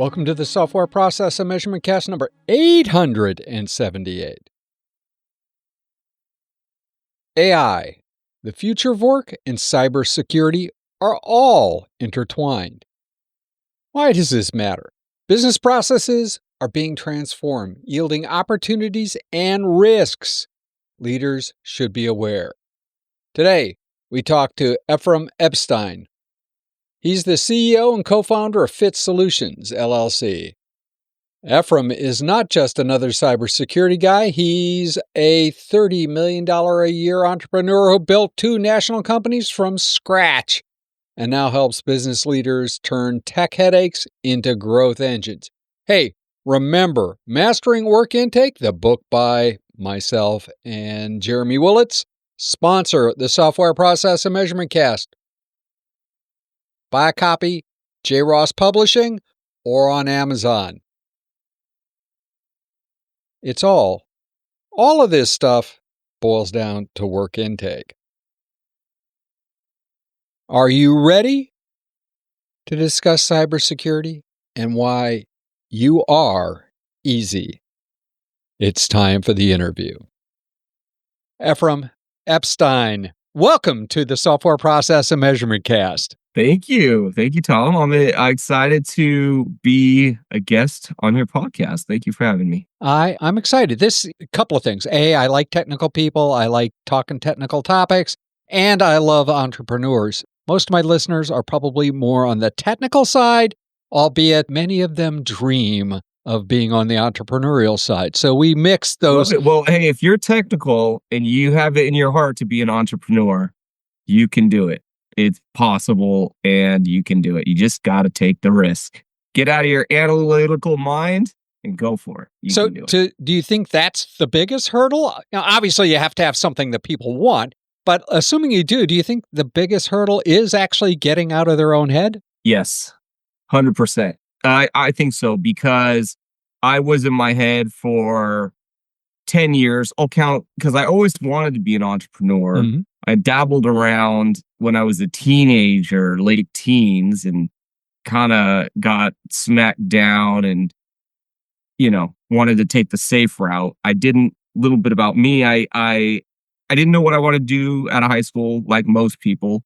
Welcome to the Software Process and Measurement Cast number 878. AI, the future of work, and cybersecurity are all intertwined. Why does this matter? Business processes are being transformed, yielding opportunities and risks. Leaders should be aware. Today, we talk to Ephraim Ebstein. He's the CEO and co-founder of Fit Solutions, LLC. Ephraim is not just another cybersecurity guy. He's a $30 million a year entrepreneur who built 2 national companies from scratch and now helps business leaders turn tech headaches into growth engines. Hey, remember, Mastering Work Intake, the book by myself and Jeremy Willets, sponsor the Software Process and Measurement Cast. Buy a copy, J. Ross Publishing, or on Amazon. It's all of this stuff boils down to work intake. Are you ready to discuss cybersecurity and why you are easy? It's time for the interview. Ephraim Ebstein, welcome to the Software Process and Measurement Cast. Thank you. Thank you, Tom. I'm excited to be a guest on your podcast. Thank you for having me. I'm excited. A couple of things. I like technical people. I like talking technical topics, and I love entrepreneurs. Most of my listeners are probably more on the technical side, albeit many of them dream of being on the entrepreneurial side. So we mix those. Well, hey, if you're technical and you have it in your heart to be an entrepreneur, you can do it. It's possible and you can do it. You just got to take the risk. Get out of your analytical mind and go for it. Do you think that's the biggest hurdle? Now, obviously, you have to have something that people want, but assuming you do you think the biggest hurdle is actually getting out of their own head? Yes, 100%. I think so, because I was in my head for 10 years. I'll count, because I always wanted to be an entrepreneur. Mm-hmm. I dabbled around when I was a teenager, late teens, and kind of got smacked down and, wanted to take the safe route. Little bit about me, I didn't know what I wanted to do out of high school, like most people.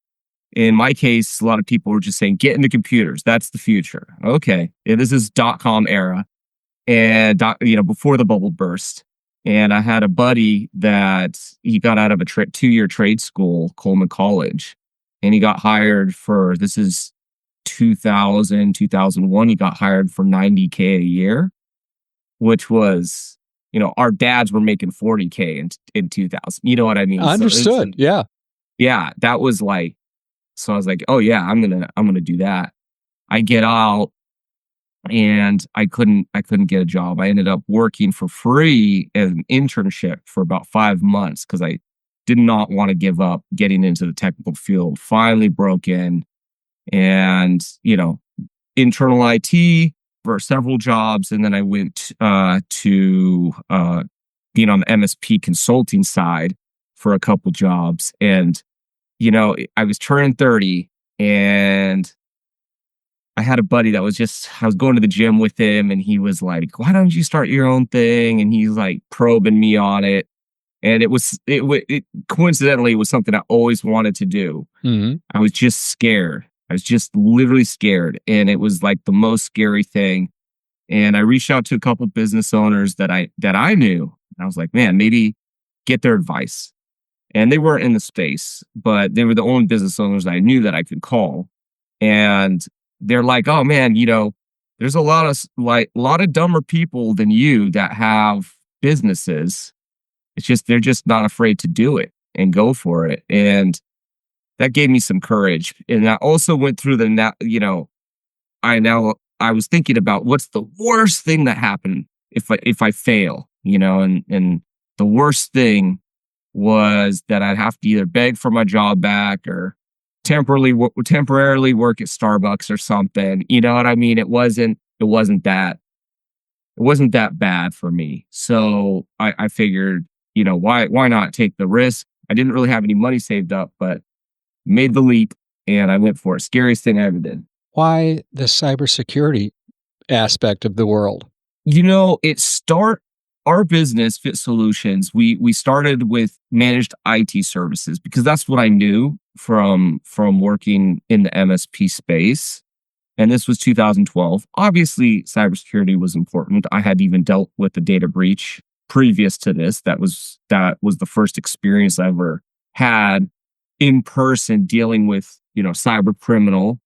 In my case, a lot of people were just saying, get into computers. That's the future. Okay. Yeah, this is .com era. And, before the bubble burst. And I had a buddy that he got out of a 2-year trade school, Coleman College, and he got hired for, this is 2001, he got hired for $90K a year, which was, our dads were making $40K in 2000. You know what I mean? Understood. Yeah, that was like, so I was like, oh yeah, I'm gonna do that. I get out. And I couldn't get a job. I ended up working for free as an internship for about 5 months because I did not want to give up getting into the technical field. Finally broke in and, internal IT for several jobs. And then I went to being on the MSP consulting side for a couple jobs. And, I was turning 30 and I had a buddy that I was going to the gym with him, and he was like, why don't you start your own thing? And he's like probing me on it. And it coincidentally, it was something I always wanted to do. Mm-hmm. I was just scared. I was just literally scared. And it was like the most scary thing. And I reached out to a couple of business owners that I knew. And I was like, man, maybe get their advice. And they weren't in the space, but they were the only business owners I knew that I could call. And they're like, oh man, there's a lot of dumber people than you that have businesses. It's just, they're just not afraid to do it and go for it. And that gave me some courage. And I also went through I was thinking about what's the worst thing that happened if I fail, and the worst thing was that I'd have to either beg for my job back or temporarily work at Starbucks or something. You know what I mean? It wasn't that bad for me. So I figured, why not take the risk? I didn't really have any money saved up, but made the leap and I went for it. Scariest thing I ever did. Why the cybersecurity aspect of the world? Our business, Fit Solutions, we started with managed IT services because that's what I knew from working in the MSP space. And this was 2012. Obviously, cybersecurity was important. I had even dealt with a data breach previous to this. That was the first experience I ever had in person dealing with, cyber criminal.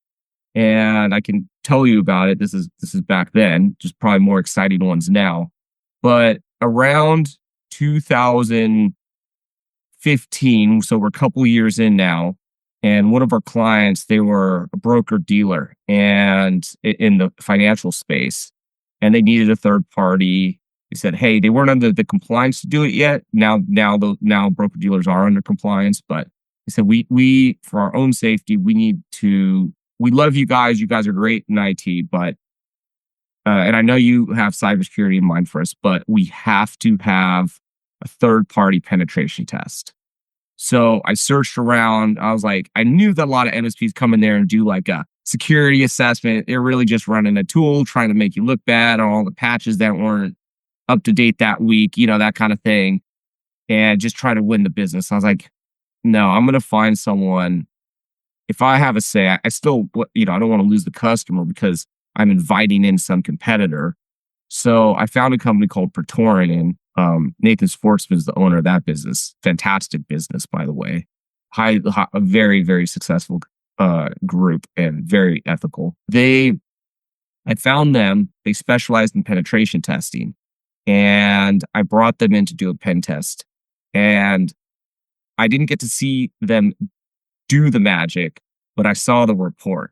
And I can tell you about it. This is back then, just probably more exciting ones now. But around 2015, so we're a couple of years in now, and one of our clients, they were a broker dealer and in the financial space, and they needed a third party. They said, hey, they weren't under the compliance to do it yet. Now broker dealers are under compliance, but they said, we for our own safety, we love you guys. You guys are great in IT, but and I know you have cybersecurity in mind for us, but we have to have a third-party penetration test. So I searched around. I was like, I knew that a lot of MSPs come in there and do like a security assessment. They're really just running a tool, trying to make you look bad on all the patches that weren't up to date that week, that kind of thing, and just try to win the business. I was like, no, I'm going to find someone. If I have a say, I still, I don't want to lose the customer because I'm inviting in some competitor. So I found a company called Praetorian. Nathan Sportsman is the owner of that business. Fantastic business, by the way. A very, very successful group and very ethical. I found them. They specialized in penetration testing. And I brought them in to do a pen test. And I didn't get to see them do the magic, but I saw the report.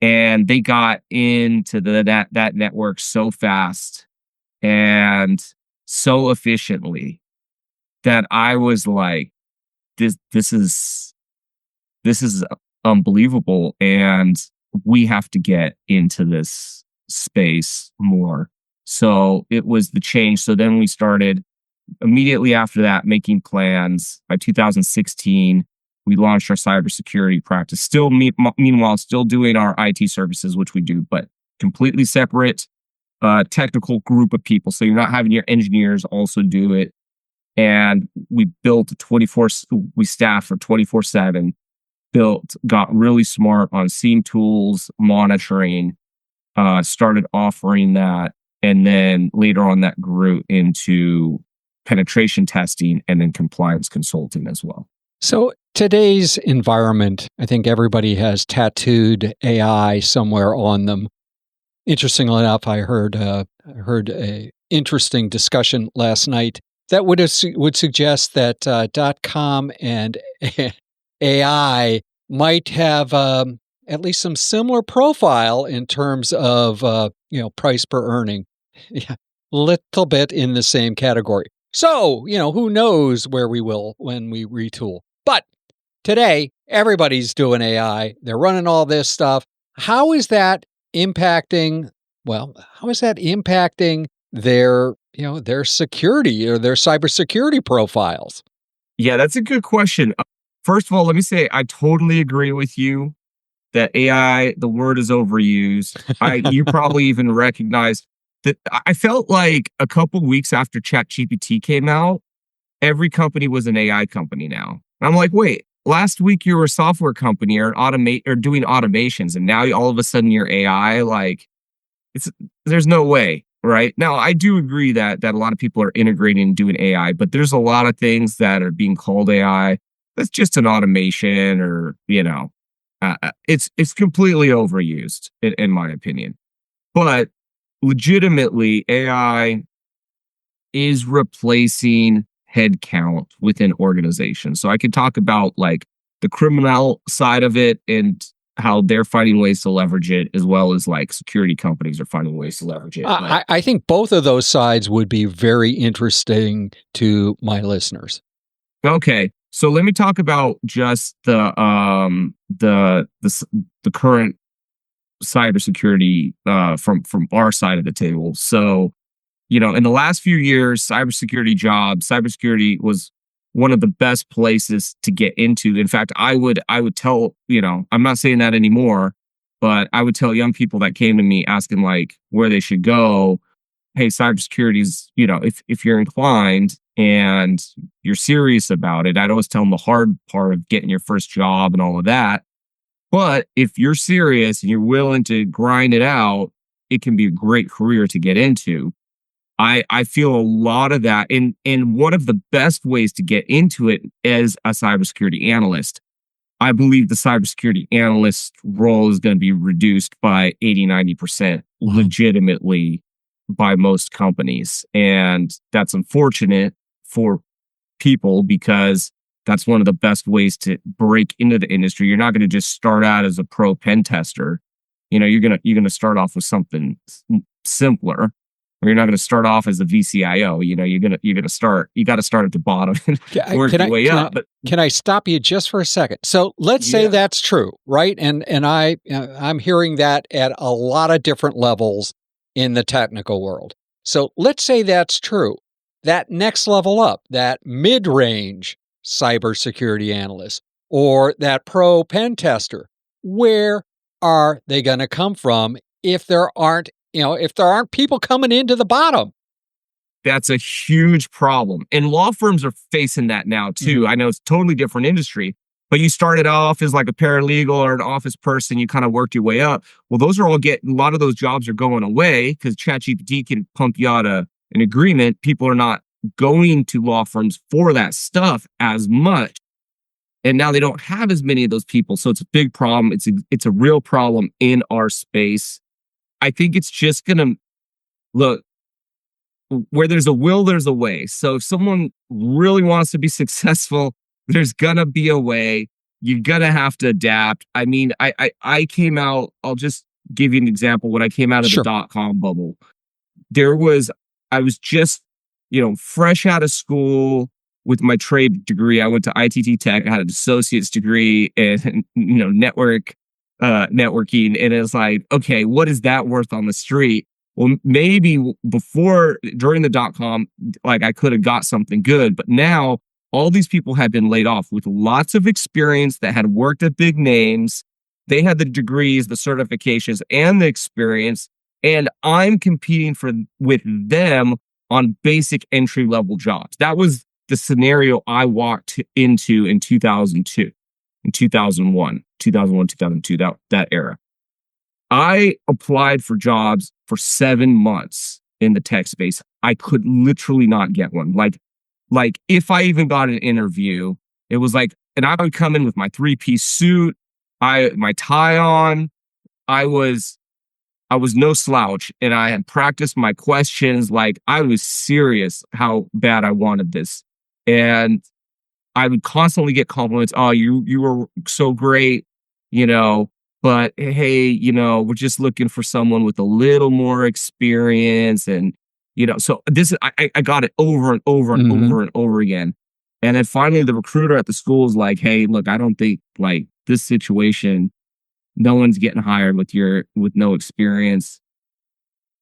And they got into that network so fast and so efficiently that I was like, this is unbelievable, and we have to get into this space more. So it was the change. So then we started immediately after that making plans. By 2016, we launched our cybersecurity practice. Still, meanwhile, still doing our IT services, which we do, but completely separate technical group of people. So you're not having your engineers also do it. And we built we staff for 24/7, got really smart on SIEM tools, monitoring, started offering that. And then later on that grew into penetration testing and then compliance consulting as well. So today's environment, I think everybody has tattooed AI somewhere on them. Interestingly enough, I heard a interesting discussion last night that would suggest that .com and AI might have at least some similar profile in terms of price per earning. Yeah, little bit in the same category. So, who knows where we will when we retool. But today, everybody's doing AI. They're running all this stuff. How is that impacting their security or their cybersecurity profiles? Yeah, that's a good question. First of all, let me say I totally agree with you that AI, the word is overused. You probably even recognized that. I felt like a couple weeks after ChatGPT came out, every company was an AI company now. And I'm like, wait, last week you were a software company or doing automations, and now all of a sudden you're AI. Like, there's no way, right? Now, I do agree that a lot of people are integrating and doing AI, but there's a lot of things that are being called AI that's just an automation, or it's completely overused in my opinion. But legitimately, AI is replacing headcount within organizations. So I could talk about like the criminal side of it and how they're finding ways to leverage it, as well as like security companies are finding ways to leverage it. I think both of those sides would be very interesting to my listeners. Okay, so let me talk about just the current cybersecurity from our side of the table. So, in the last few years, cybersecurity was one of the best places to get into. In fact, I would tell, I'm not saying that anymore, But I would tell young people that came to me asking like where they should go, hey, cybersecurity is, if you're inclined and you're serious about it, I'd always tell them the hard part of getting your first job and all of that. But if you're serious and you're willing to grind it out, it can be a great career to get into. I feel a lot of that. And one of the best ways to get into it as a cybersecurity analyst, I believe the cybersecurity analyst role is going to be reduced by 80-90% legitimately by most companies. And that's unfortunate for people because that's one of the best ways to break into the industry. You're not going to just start out as a pro pen tester. You're going to start off with something simpler. Or you're not going to start off as a VCIO. You got to start at the bottom and work your way up. But can I stop you just for a second? So let's say that's true, right? And I'm hearing that at a lot of different levels in the technical world. So let's say that's true. That next level up, that mid-range cybersecurity analyst or that pro pen tester, where are they going to come from if there aren't people coming into the bottom? That's a huge problem. And law firms are facing that now too. I know it's a totally different industry, but you started off as like a paralegal or an office person, you kind of worked your way up. Well, a lot of those jobs are going away because ChatGPT can pump you out an agreement. People are not going to law firms for that stuff as much. And now they don't have as many of those people. So it's a big problem. It's a real problem in our space. I think it's just going to look where there's a will, there's a way. So if someone really wants to be successful, there's going to be a way. You're going to have to adapt. I mean, I came out, I'll just give you an example. When I came out of the .com bubble, I was just, fresh out of school with my trade degree. I went to ITT Tech. I had an associate's degree in, networking. And it's like, okay, what is that worth on the street? Well, maybe during the .com, like I could have got something good, but now all these people had been laid off with lots of experience that had worked at big names. They had the degrees, the certifications, and the experience. And I'm competing with them on basic entry level jobs. That was the scenario I walked into in 2002, in 2001, 2002, that era. I applied for jobs for 7 months in the tech space. I could literally not get one. Like if I even got an interview, it was like, and I would come in with my 3-piece suit, my tie on. I was no slouch, and I had practiced my questions. Like I was serious how bad I wanted this. And I would constantly get compliments. Oh, you were so great, but hey, we're just looking for someone with a little more experience. And, so I got it over and over and over and over again. And then finally the recruiter at the school is like, hey, look, I don't think like this situation, no one's getting hired with no experience.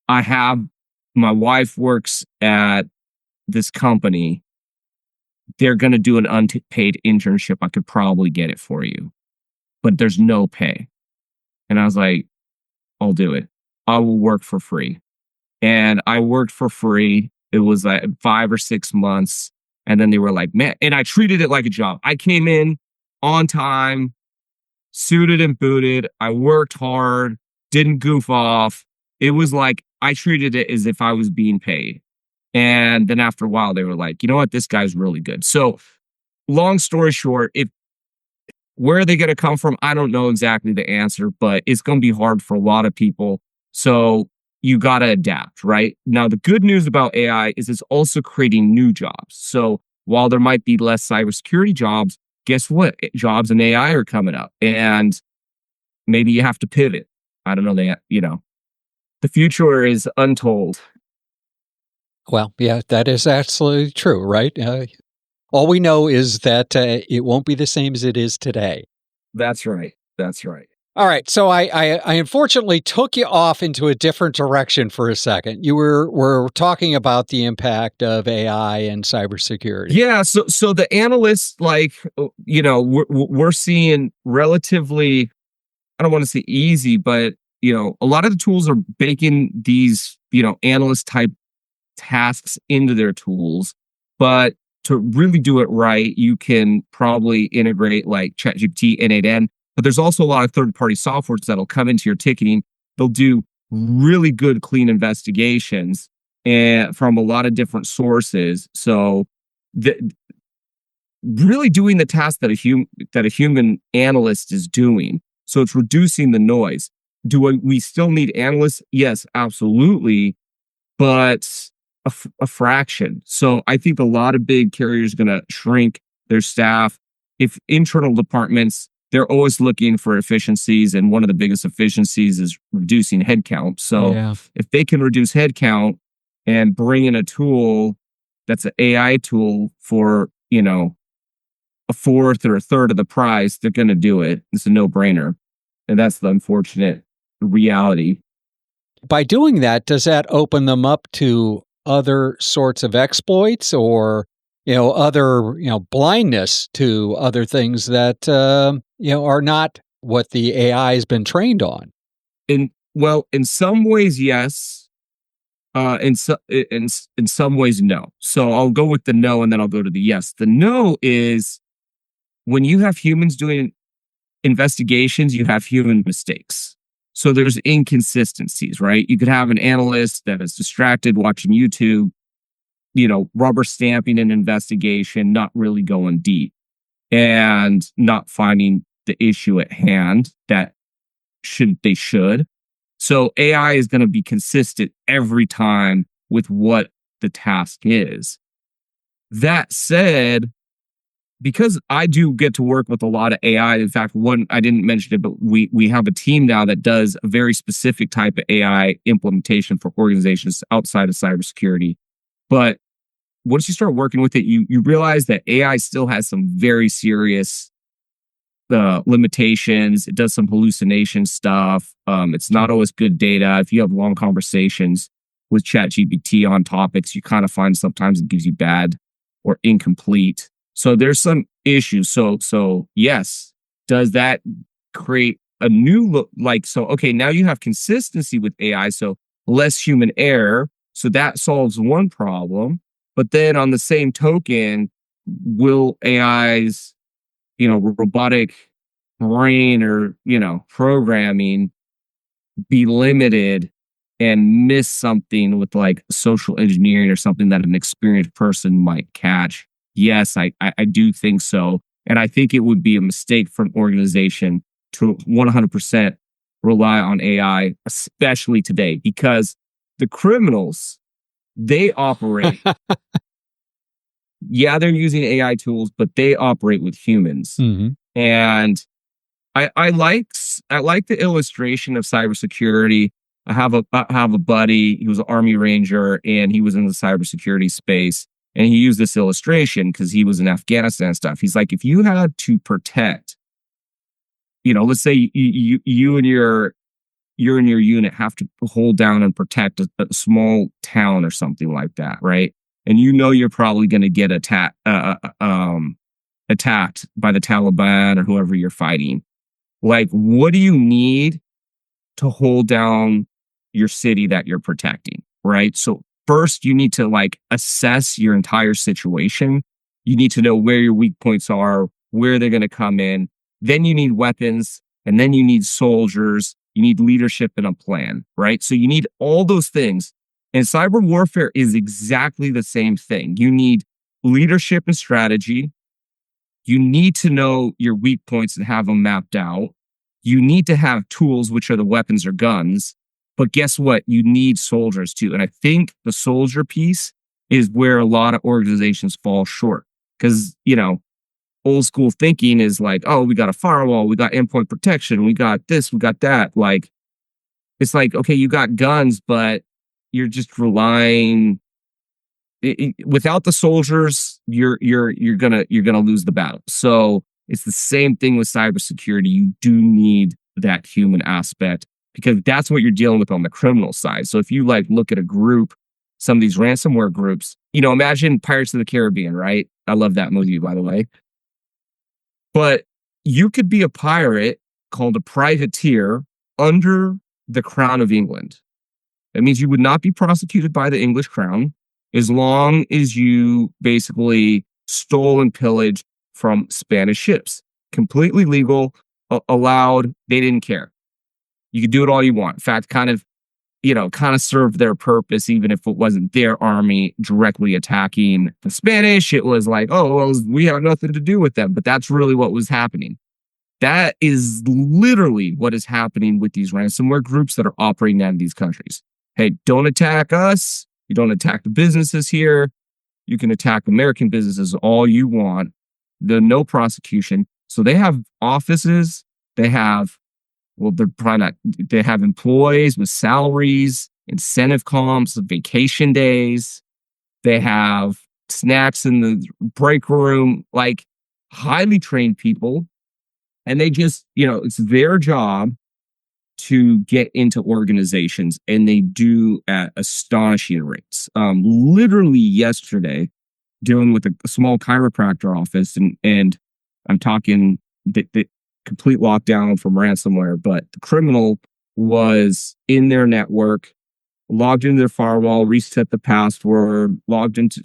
My wife works at this company. They're going to do an unpaid internship. I could probably get it for you, but there's no pay. And I was like, I'll do it. I will work for free. And I worked for free. It was like 5 or 6 months. And then they were like, man, and I treated it like a job. I came in on time, suited and booted. I worked hard, didn't goof off. It was like, I treated it as if I was being paid. And then after a while, they were like, you know what? This guy's really good. So long story short, where are they going to come from? I don't know exactly the answer, but it's going to be hard for a lot of people. So you got to adapt, right? Now, the good news about AI is it's also creating new jobs. So while there might be less cybersecurity jobs, guess what? Jobs in AI are coming up, and maybe you have to pivot. I don't know that, the future is untold. Well, yeah, that is absolutely true, right? All we know is that it won't be the same as it is today. That's right. That's right. All right. So I unfortunately took you off into a different direction for a second. You were talking about the impact of AI and cybersecurity. Yeah. So the analysts, we're seeing relatively I don't want to say easy, but a lot of the tools are baking these, analyst type tasks into their tools. But to really do it right, you can probably integrate like ChatGPT, N8N, but there's also a lot of third-party softwares that'll come into your ticketing. They'll do really good, clean investigations and from a lot of different sources. So really doing the task that a human analyst is doing. So it's reducing the noise. We still need analysts? Yes, absolutely, but a fraction. So I think a lot of big carriers are going to shrink their staff. If internal departments, they're always looking for efficiencies, and one of the biggest efficiencies is reducing headcount. So if they can reduce headcount and bring in a tool that's an AI tool for, a fourth or a third of the price, they're going to do it. It's a no-brainer. And that's the unfortunate reality. By doing that, does that open them up to other sorts of exploits or, other, blindness to other things that, are not what the AI has been trained on? In some ways, yes. In some ways, no. So I'll go with the no and then I'll go to the yes. The no is when you have humans doing investigations, you have human mistakes. So there's inconsistencies, right? You could have an analyst that is distracted watching YouTube, rubber stamping an investigation, not really going deep and not finding the issue at hand that they should. So AI is going to be consistent every time with what the task is. That said, because I do get to work with a lot of AI, in fact, I didn't mention it, but we have a team now that does a very specific type of AI implementation for organizations outside of cybersecurity. But once you start working with it, you realize that AI still has some very serious limitations. It does some hallucination stuff. It's not always good data. If you have long conversations with ChatGPT on topics, you kind of find sometimes it gives you bad or incomplete. So there's some issues. So yes, does that create a new look? Okay, now you have consistency with AI, so less human error. So that solves one problem. But then on the same token, will AI's, robotic brain or, programming be limited and miss something with like social engineering or something that an experienced person might catch? Yes, I do think so. And I think it would be a mistake for an organization to 100% rely on AI, especially today, because the criminals, they operate. Yeah, they're using AI tools, but they operate with humans. Mm-hmm. And I like the illustration of cybersecurity. I have a buddy. He was an Army Ranger, and he was in the cybersecurity space. And he used this illustration because he was in Afghanistan stuff. He's like, if you had to protect, let's say you and your unit have to hold down and protect a small town or something like that, right? And you're probably going to get attacked by the Taliban or whoever you're fighting. Like, what do you need to hold down your city that you're protecting, right? So first, you need to assess your entire situation. You need to know where your weak points are, where they're going to come in. Then you need weapons, and then you need soldiers. You need leadership and a plan, right? So you need all those things. And cyber warfare is exactly the same thing. You need leadership and strategy. You need to know your weak points and have them mapped out. You need to have tools, which are the weapons or guns. But guess what? You need soldiers too. And I think the soldier piece is where a lot of organizations fall short. Because, old school thinking is like, oh, we got a firewall, we got endpoint protection, we got this, we got that. It's like, okay, you got guns, but you're just relying. Without the soldiers, you're gonna lose the battle. So it's the same thing with cybersecurity. You do need that human aspect, because that's what you're dealing with on the criminal side. So if you look at a group, some of these ransomware groups, imagine Pirates of the Caribbean, right? I love that movie, by the way. But you could be a pirate called a privateer under the Crown of England. That means you would not be prosecuted by the English Crown as long as you basically stole and pillaged from Spanish ships. Completely legal, allowed. They didn't care. You could do it all you want. In fact, kind of served their purpose, even if it wasn't their army directly attacking the Spanish. It was like, oh, well, we have nothing to do with them. But that's really what was happening. That is literally what is happening with these ransomware groups that are operating out of these countries. Hey, don't attack us. You don't attack the businesses here. You can attack American businesses all you want. No prosecution. So they have offices. They have, well, they're probably not, they have employees with salaries, incentive comps, vacation days. They have snacks in the break room, like highly trained people. And they just, it's their job to get into organizations, and they do at astonishing rates. Literally yesterday, dealing with a small chiropractor office, and I'm talking the complete lockdown from ransomware, but the criminal was in their network, logged into their firewall, reset the password,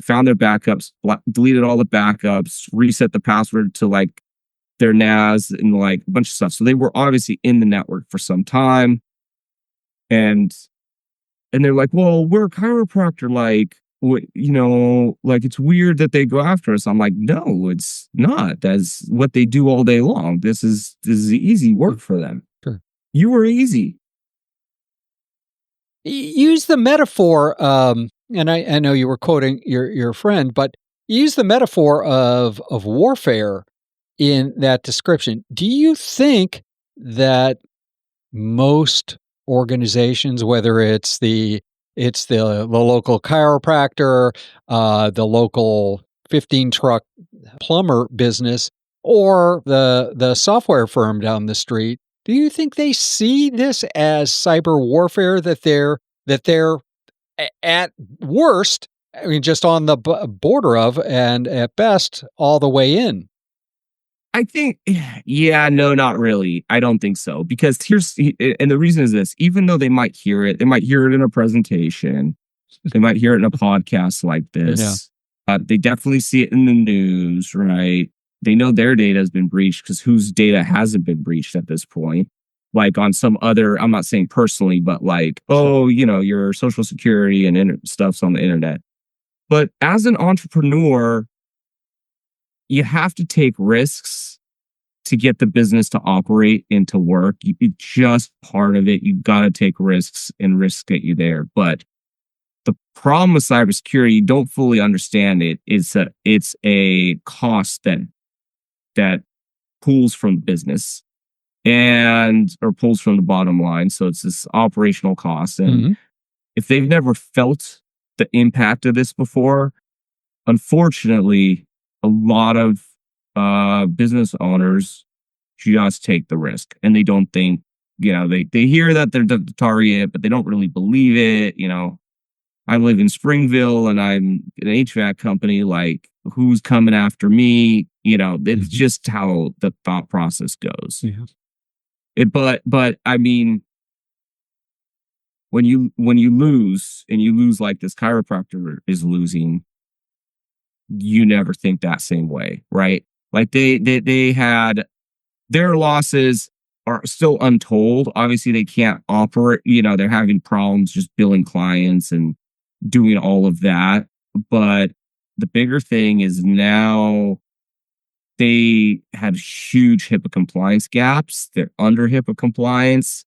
found their backups, deleted all the backups, reset the password to like their NAS and like a bunch of stuff. So they were obviously in the network for some time. And they're like, well, we're a chiropractor, like, like it's weird that they go after us. I'm like, no, it's not. That's what they do all day long. This is easy work for them. Sure. You were easy. Use the metaphor, and I know you were quoting your friend, but use the metaphor of warfare in that description. Do you think that most organizations, whether it's the local chiropractor, the local 15-truck plumber business, or the software firm down the street, do you think they see this as cyber warfare, that they're at worst, I mean, just on the border of, and at best, all the way in? I think, yeah, no, not really. I don't think so. Because and the reason is this, even though they might hear it in a presentation, they might hear it in a podcast like this. Yeah. They definitely see it in the news, right? They know their data has been breached, because whose data hasn't been breached at this point? Like on some other, I'm not saying personally, but like, oh, your social security and stuff's on the internet. But as an entrepreneur, you have to take risks to get the business to operate and to work. It's just part of it. You got to take risks, and risks get you there. But the problem with cybersecurity, you don't fully understand it. It's a cost that pulls from the business or pulls from the bottom line. So it's this operational cost. And if they've never felt the impact of this before, unfortunately, a lot of business owners just take the risk, and they don't think, they hear that they're the target, but they don't really believe it. I live in Springville and I'm an HVAC company. Like, who's coming after me? It's just how the thought process goes. Yeah. But I mean, when you lose, and you lose like this chiropractor is losing, you never think that same way, right? Like they had their losses are still untold. Obviously, they can't operate. They're having problems just billing clients and doing all of that. But the bigger thing is now they had huge HIPAA compliance gaps. They're under HIPAA compliance.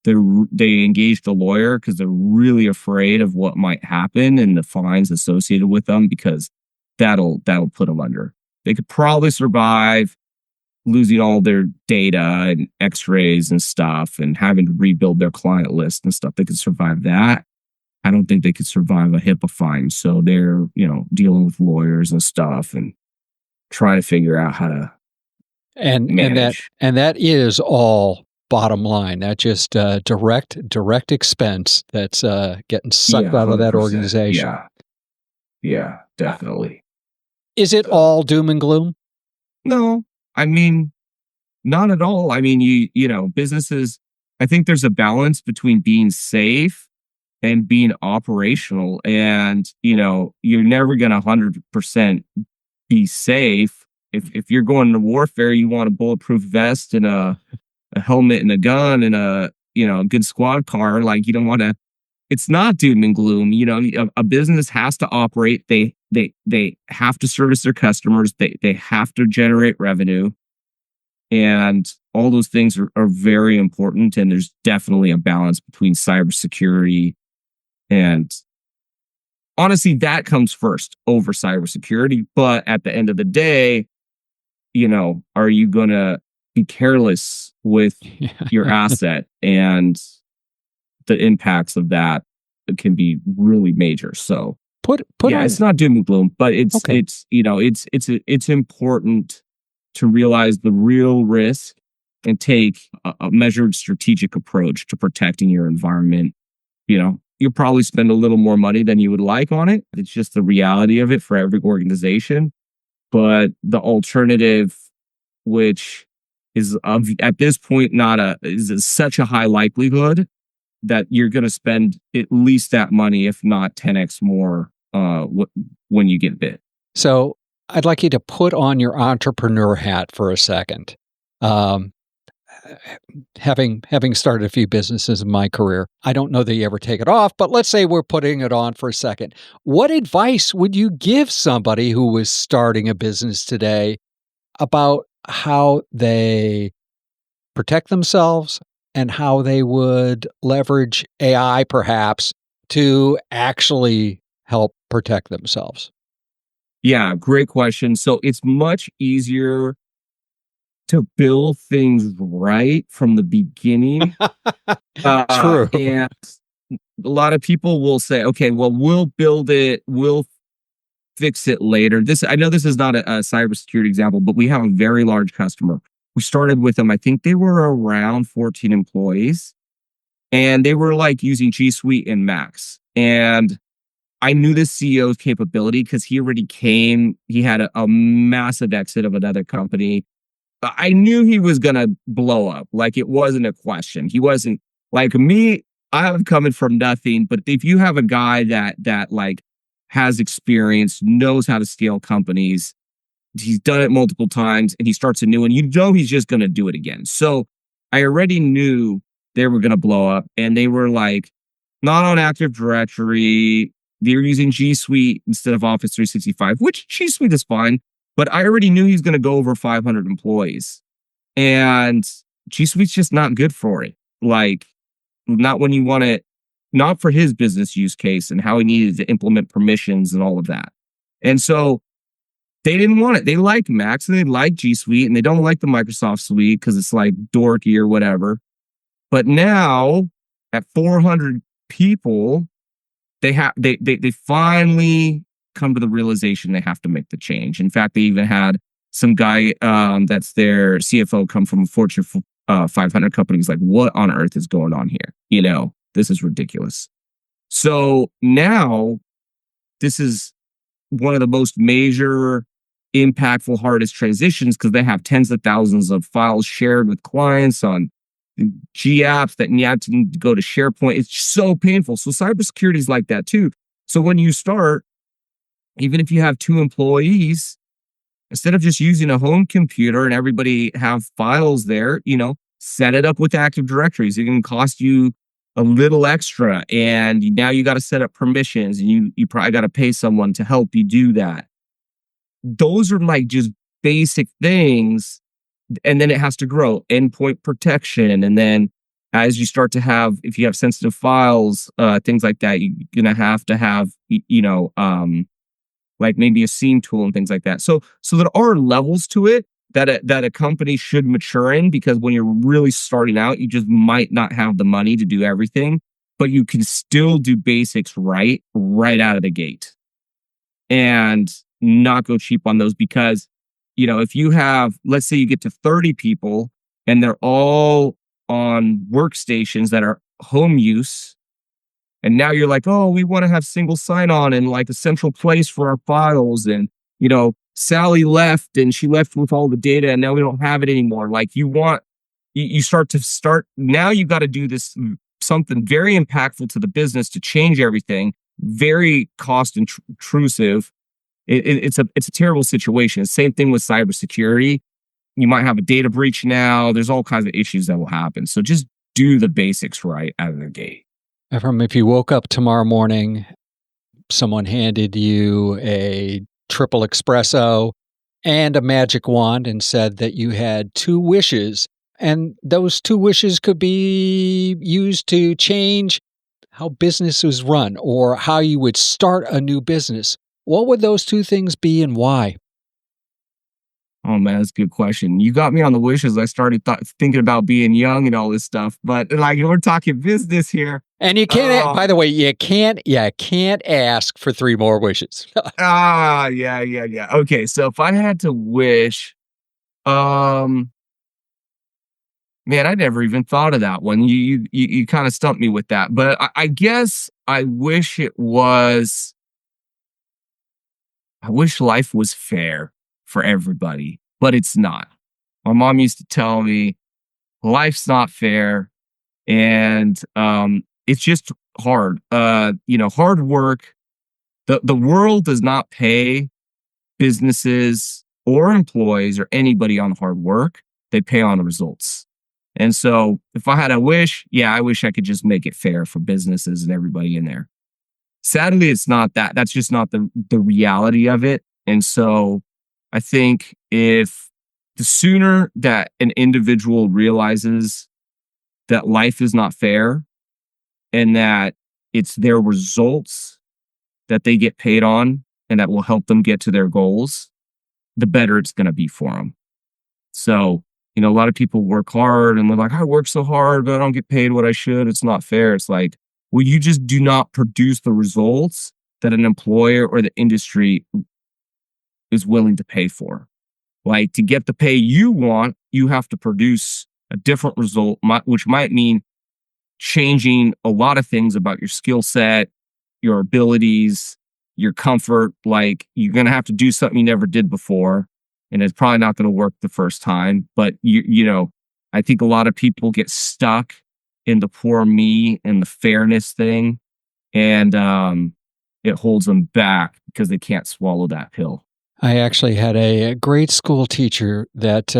They engaged a lawyer because they're really afraid of what might happen and the fines associated with them, because that'll put them under. They could probably survive losing all their data and x-rays and stuff and having to rebuild their client list and stuff. They could survive that. I don't think they could survive a HIPAA fine. So they're, dealing with lawyers and stuff and trying to figure out how to manage. And that is all bottom line. That just direct expense that's getting sucked out of that organization. Yeah, definitely. Is it all doom and gloom? No, I mean, Not at all. I mean, businesses, I think there's a balance between being safe and being operational. And, you're never going to 100% be safe. If you're going to warfare, you want a bulletproof vest and a helmet and a gun and a good squad car. Like, you don't want to, it's not doom and gloom. A business has to operate. They have to service their customers. They have to generate revenue. And all those things are very important. And there's definitely a balance between cybersecurity and, honestly, that comes first over cybersecurity. But at the end of the day, are you going to be careless with your asset? And the impacts of that can be really major. So it's not doom and gloom, but it's important to realize the real risk and take a measured strategic approach to protecting your environment. You'll probably spend a little more money than you would like on it. It's just the reality of it for every organization. But the alternative, which is at this point is such a high likelihood that you're going to spend at least that money, if not 10x more, when you get bit. So I'd like you to put on your entrepreneur hat for a second. Having started a few businesses in my career, I don't know that you ever take it off, but let's say we're putting it on for a second. What advice would you give somebody who was starting a business today about how they protect themselves and how they would leverage AI perhaps to actually help protect themselves? Yeah, great question. So it's much easier to build things right from the beginning. True. And a lot of people will say, okay, well, we'll build it, we'll fix it later. I know this is not a cybersecurity example, but we have a very large customer. We started with them, I think they were around 14 employees, and they were like using G Suite and Max. And I knew the CEO's capability because he had a massive exit of another company. I knew he was going to blow up. Like, it wasn't a question. He wasn't like me. I'm coming from nothing, but if you have a guy that like has experience, knows how to scale companies, he's done it multiple times, and he starts a new one, he's just going to do it again. So I already knew they were going to blow up, and they were like not on Active Directory. They were using G Suite instead of Office 365, which G Suite is fine. But I already knew he's going to go over 500 employees, and G Suite's just not good for it. Like, not when you want it, not for his business use case and how he needed to implement permissions and all of that. And so they didn't want it. They like Max and they like G Suite, and they don't like the Microsoft Suite because it's like dorky or whatever. But now at 400 people, they finally come to the realization they have to make the change. In fact, they even had some guy that's their CFO come from a Fortune 500 company. He's like, what on earth is going on here? This is ridiculous. So now this is one of the most major, impactful, hardest transitions because they have tens of thousands of files shared with clients on G apps that you have to go to SharePoint. It's so painful. So cybersecurity is like that too. So when you start, even if you have 2 employees, instead of just using a home computer and everybody have files there, set it up with Active Directories. It can cost you a little extra, and now you got to set up permissions, and you probably got to pay someone to help you do that. Those are like just basic things, and then it has to grow. Endpoint protection, and then as you start to have, if you have sensitive files, things like that, you're gonna have to have, like maybe a SIEM tool and things like that. So there are levels to it that a company should mature in, because when you're really starting out, you just might not have the money to do everything, but you can still do basics right out of the gate and not go cheap on those. Because, if you have, let's say you get to 30 people and they're all on workstations that are home use, and now you're like, oh, we want to have single sign-on and like a central place for our files and, Sally left and she left with all the data and now we don't have it anymore. Like you start now you got to do this something very impactful to the business to change everything, very cost intrusive. It's a terrible situation. Same thing with cybersecurity. You might have a data breach now. There's all kinds of issues that will happen. So just do the basics right out of the gate. Ephraim, if you woke up tomorrow morning, someone handed you a triple espresso and a magic wand and said that you had 2 wishes, and those 2 wishes could be used to change how business is run or how you would start a new business, what would those 2 things be and why? Oh man, that's a good question. You got me on the wishes. I started thinking about being young and all this stuff, but like we're talking business here. And you can't, by the way, you can't ask for 3 more wishes. Yeah. Okay, so if I had to wish, man, I never even thought of that one. You kind of stumped me with that, but I guess I wish life was fair for everybody, but it's not. My mom used to tell me life's not fair, and it's just hard. Hard work. The world does not pay businesses or employees or anybody on hard work. They pay on the results. And so if I had a wish, I wish I could just make it fair for businesses and everybody in there. Sadly, it's not that. That's just not the reality of it. And so I think if the sooner that an individual realizes that life is not fair and that it's their results that they get paid on and that will help them get to their goals, the better it's going to be for them. So, a lot of people work hard and they're like, I work so hard, but I don't get paid what I should. It's not fair. It's like, well, you just do not produce the results that an employer or the industry is willing to pay for. Like, to get the pay you want, you have to produce a different result, which might mean changing a lot of things about your skill set, your abilities, your comfort. Like, you're going to have to do something you never did before, and it's probably not going to work the first time. But I think a lot of people get stuck in the poor me and the fairness thing, and it holds them back because they can't swallow that pill. I actually had a grade school teacher that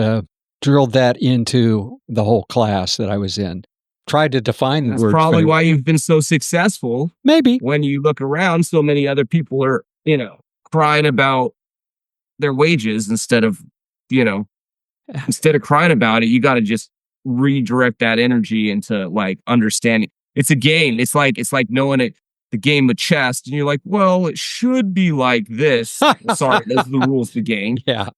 drilled that into the whole class that I was in. Tried to define the word. That's probably why you've been so successful. Maybe. When you look around, so many other people are, crying about their wages instead of crying about it. You got to just redirect that energy into like understanding. It's a game. It's like knowing it. The game of chess, and you're like, well, it should be like this. Sorry, those are the rules of the game. Yeah.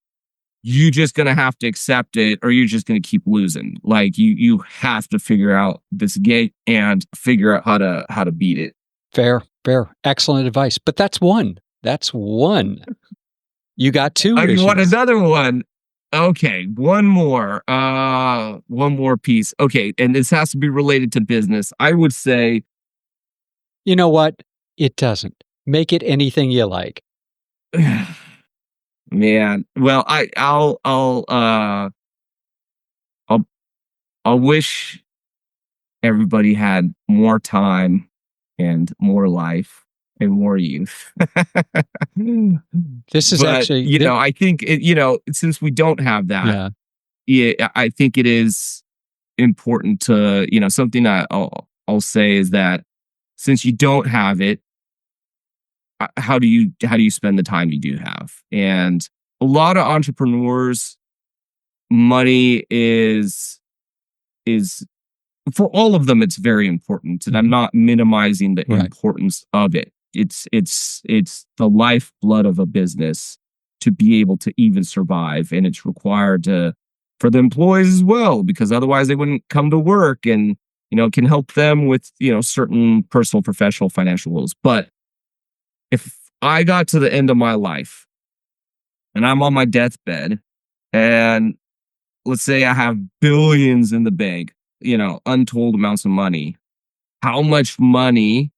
You're just going to have to accept it, or you're just going to keep losing. Like, you have to figure out this game and figure out how to beat it. Fair. Excellent advice. But that's one. You got 2 I issues. want another one. Okay, one more piece. Okay, and this has to be related to business. I would say, you know what? It doesn't. Make it anything you like. Man, well, I'll wish everybody had more time and more life and more youth. This is actually, I think since we don't have that, I think it is important to, something I'll say is that since you don't have it, how do you spend the time you do have? And a lot of entrepreneurs, money is for all of them, it's very important. And I'm not minimizing the importance of it. It's the lifeblood of a business to be able to even survive. And it's required for the employees as well, because otherwise they wouldn't come to work, and it can help them with, certain personal, professional, financial goals. But if I got to the end of my life and I'm on my deathbed, and let's say I have billions in the bank, untold amounts of money, how much money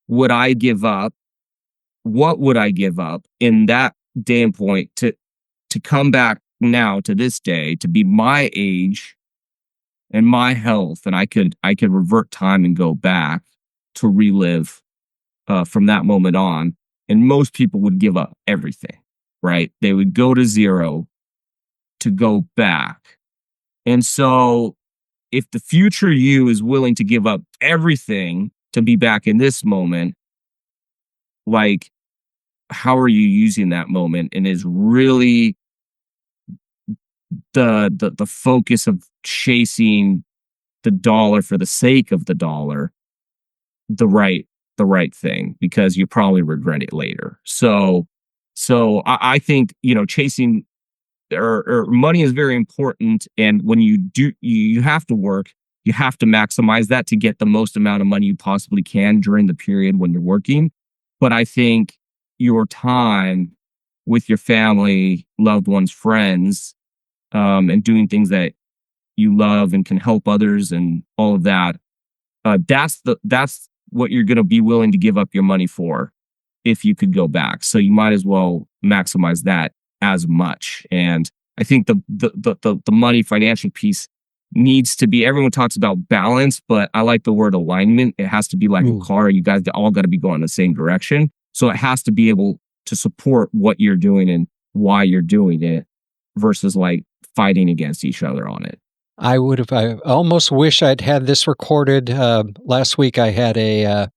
would I give up? What would I give up in that day and point to come back now to this day to be my age and my health, and I could revert time and go back to relive from that moment on. And most people would give up everything, right? They would go to zero to go back. And so if the future you is willing to give up everything to be back in this moment, like, how are you using that moment? And is really the focus of chasing the dollar for the sake of the dollar the right thing, because you probably regret it later. So I think, chasing or money is very important. And when you do, you have to work, you have to maximize that to get the most amount of money you possibly can during the period when you're working. But I think your time with your family, loved ones, friends, and doing things that you love and can help others and all of that, that's what you're going to be willing to give up your money for if you could go back. So you might as well maximize that as much. And I think the money financial piece needs to be, everyone talks about balance, but I like the word alignment. It has to be like a car. You guys all got to be going in the same direction. So it has to be able to support what you're doing and why you're doing it versus like fighting against each other on it. I almost wish I'd had this recorded. Last week I had a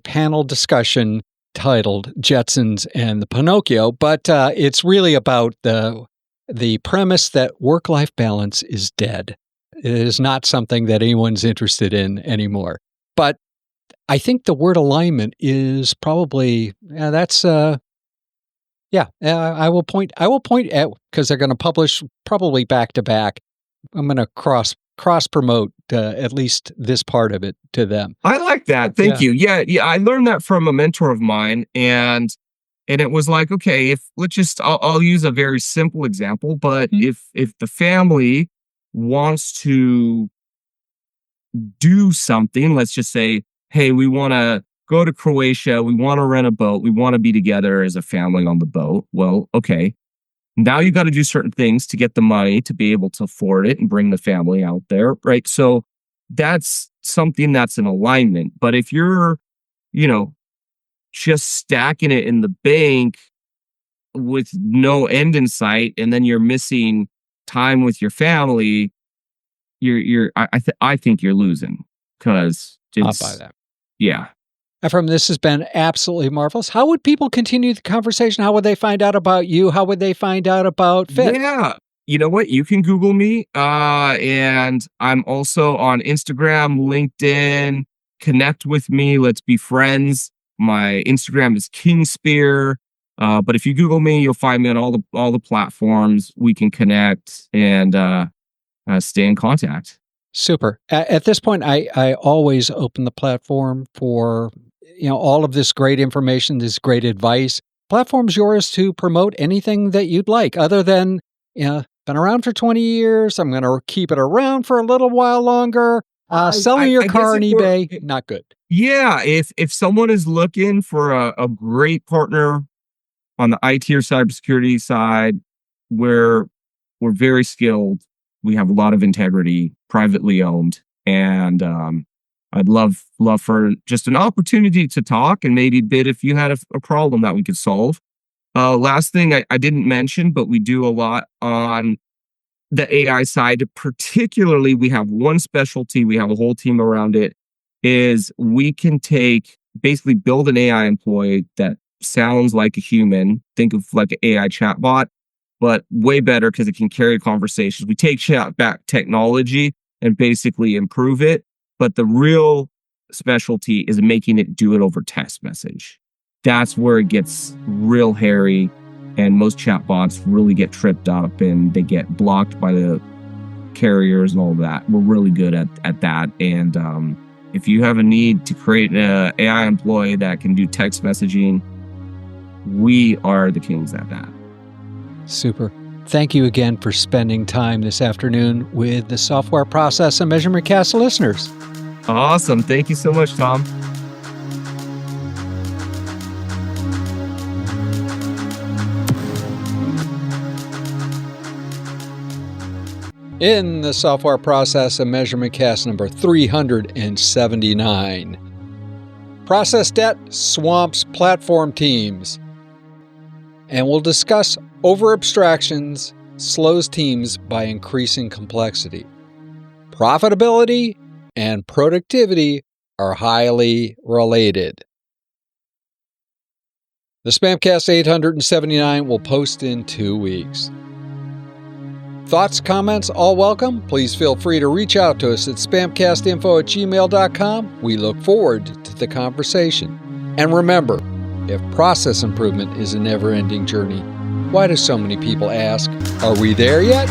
panel discussion titled Jetsons and the Pinocchio, but it's really about the premise that work-life balance is dead. It is not something that anyone's interested in anymore. But I think the word alignment is probably, I will point at, because they're going to publish probably back to back. I'm going to cross promote at least this part of it to them. I like that. Thank you. Yeah. I learned that from a mentor of mine, and it was like, okay, I'll use a very simple example, but if the family wants to do something, let's just say, hey, we want to go to Croatia, we want to rent a boat, we want to be together as a family on the boat. Well, okay. Now you got to do certain things to get the money to be able to afford it and bring the family out there, right? So that's something that's in alignment. But if you're, just stacking it in the bank with no end in sight, and then you're missing time with your family, I think you're losing, because I'll buy that. Yeah. Ephraim, this has been absolutely marvelous. How would people continue the conversation? How would they find out about you? How would they find out about Fit? Yeah. You know what? You can Google me. And I'm also on Instagram, LinkedIn. Connect with me. Let's be friends. My Instagram is Kingspear. But if you Google me, you'll find me on all the platforms. We can connect and stay in contact. Super. At this point, I always open the platform for all of this great information, this great advice. Platform's yours to promote anything that you'd like, other than been around for 20 years. I'm going to keep it around for a little while longer. Selling your car on eBay, not good. Yeah, if someone is looking for a great partner on the IT or cybersecurity side, we're very skilled. We have a lot of integrity, privately owned, and I'd love for just an opportunity to talk and maybe bid if you had a problem that we could solve. Last thing I didn't mention, but we do a lot on the AI side. Particularly, we have one specialty, we have a whole team around it, is we can basically build an AI employee that sounds like a human. Think of like an AI chatbot, but way better because it can carry conversations. We take chatbot technology and basically improve it. But the real specialty is making it do it over text message. That's where it gets real hairy, and most chatbots really get tripped up and they get blocked by the carriers and all of that. We're really good at that. And if you have a need to create an AI employee that can do text messaging, we are the kings at that. Super. Thank you again for spending time this afternoon with the Software Process and Measurement Cast listeners. Awesome. Thank you so much, Tom. in the Software Process and Measurement Cast number 379. Process debt swamps platform teams. And we'll discuss over-abstractions slows teams by increasing complexity. Profitability and productivity are highly related. The SPaMCAST 879 will post in 2 weeks. Thoughts, comments, all welcome. Please feel free to reach out to us at spamcastinfo@gmail.com. We look forward to the conversation. And remember, if process improvement is a never-ending journey, why do so many people ask, are we there yet?